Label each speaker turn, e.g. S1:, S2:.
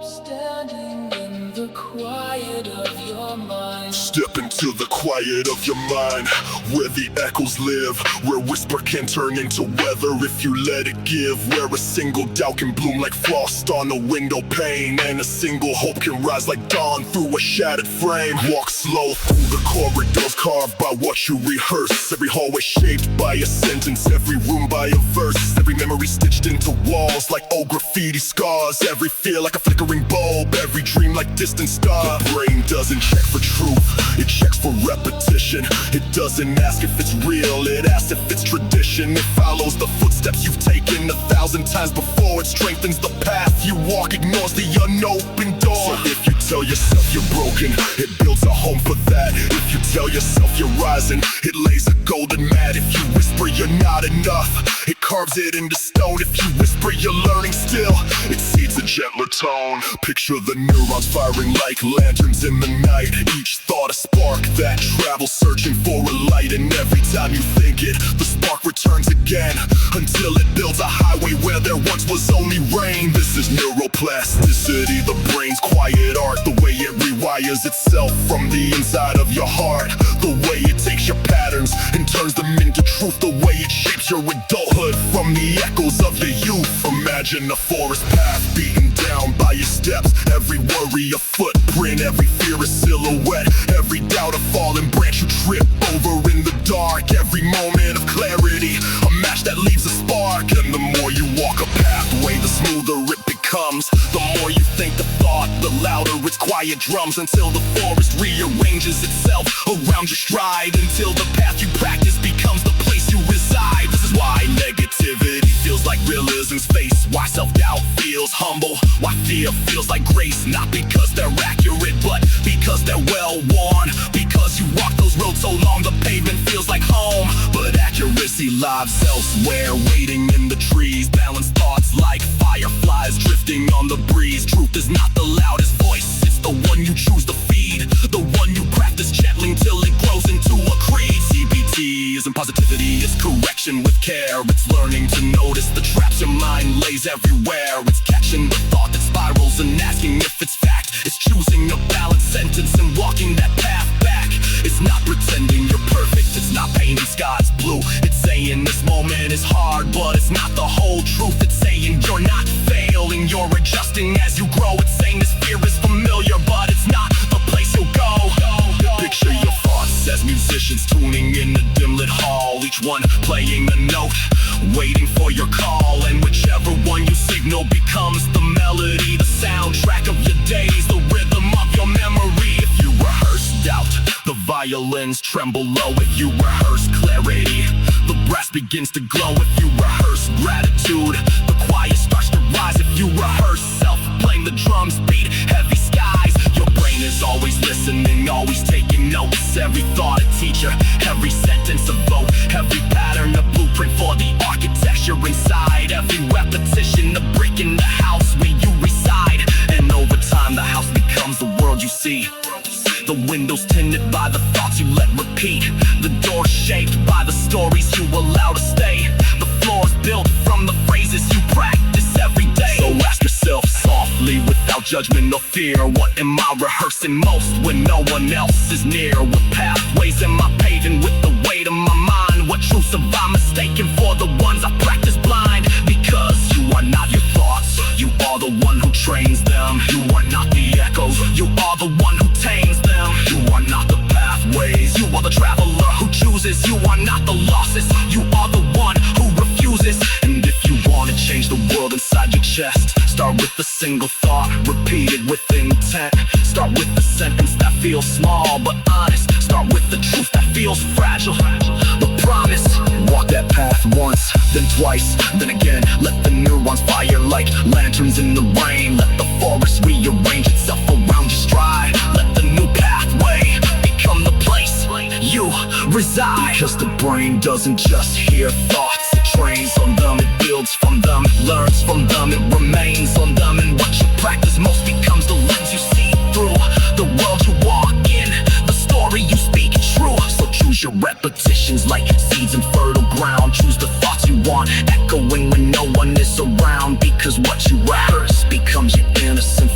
S1: Standing in the quiet of your mind.
S2: Step into the quiet of your mind, where the echoes live, where whisper can turn into weather if you let it give, where a single doubt can bloom like frost on a window pane, and a single hope can rise like dawn through a shattered frame. Walk slow through the corridors carved by what you rehearse, every hallway shaped by a sentence, every room by a verse, every memory stitched into walls like old graffiti scars, every fear like a flickering bulb, every dream like distant star. The brain doesn't check for truth, it checks for repetition. It doesn't ask if it's real, it asks if it's tradition. It follows the footsteps you've taken 1,000 times before. It strengthens the path you walk, ignores the unopened door. So if you tell yourself you're broken, it builds a home for that. If you tell yourself you're rising, it lays a golden mat. If you whisper you're not enough, it carves it into stone. If you whisper you're learning still, it seeds a gentler tone. Picture the neurons firing like lanterns in the night, each thought a spark that travels searching for a light. And every time you think it, the spark returns again, until it builds a highway where there once was only rain. This is neuroplasticity, the brain's quiet art, the way it rewires itself from the inside of your heart, the way it takes your patterns and turns them into truth, the way it shapes your adulthood from the echoes of your youth. Imagine a forest path beaten down by your steps, every worry a footprint, every fear a silhouette, every doubt a fallen branch you trip over in the dark, every moment of clarity a match that leaves a spark. And the more you walk a pathway, the smoother it becomes, the more you think the thought, the louder its quiet drums, until the forest rearranges itself around your stride, until the path you practice becomes the place you reside. This is why negativity feels like realism's face, why self-doubt feels humble, why fear feels like grace. Not because they're accurate, but because they're well worn, because you walk those roads so long the pavement feels like home. But accuracy lives elsewhere, waiting in the trees, balanced thoughts like fireflies drifting on the breeze. Truth is not the loudest voice, it's the one you choose to feed, the one you practice gently until it grows into a creed. CBT isn't positivity, it's correction with care. It's learning to notice the traps your mind lays everywhere. It's catching the thought that spirals and asking if it's fact. It's choosing a balanced sentence and walking that path back. It's not pretending you're perfect, it's not painting skies blue. It's saying this moment is hard, but it's not the whole truth. It's saying you're not failing, you're adjusting as you grow. It's saying this fear is familiar, but it's not the place you'll go. Picture your thoughts as musicians tuning in a dim-lit hall, each one playing a note, waiting for your call. And whichever one you signal becomes the melody, the soundtrack of your days, the rhythm of your memory. If you rehearse doubt, the violins tremble low. If you rehearse clarity, the brass begins to glow. If you rehearse gratitude, the choir starts to rise. If you rehearse self-blame, the drums beat heavy skies. Your brain is always listening, always taking notes. Every thought a teacher, every sentence a vote, every pattern a blueprint for the architecture inside. Every repetition a brick in the house where you reside. And over time the house becomes the world you see, the windows tinted by the thoughts you let repeat, the doors shaped by the stories you allow to stay, the floors built from the phrases you practice every day. So ask yourself softly, without judgment or fear, what am I rehearsing most when no one else is near? What pathways am I paving with the weight of my mind? What truths have I mistaken for the ones I practice blind? Because you are not your thoughts, you are the one who trains them. You are not the echoes, you are the one who tames them. You are not the pathways, you are the traveler who chooses. You are not the losses, you are the one who refuses. And if you want to change the world inside your chest, start with a single thought, repeat it with intent. Start with a sentence that feels small but honest. Start with the truth that feels fragile but promise. Walk that path once, then twice, then again. Let the neurons fire like lanterns in the rain. Let the forest rearrange itself around your stride. Let the new pathway become the place you reside. Because the brain doesn't just hear thoughts, it trains on them, it builds from them, it learns from them, it remains on them. And what you practice most becomes the lens you see through, the world you walk in, the story you speak true. So choose your repetitions like seeds in fertile ground. Choose the thoughts you want, echoing when no one is around. Because what you rehearse becomes your innocent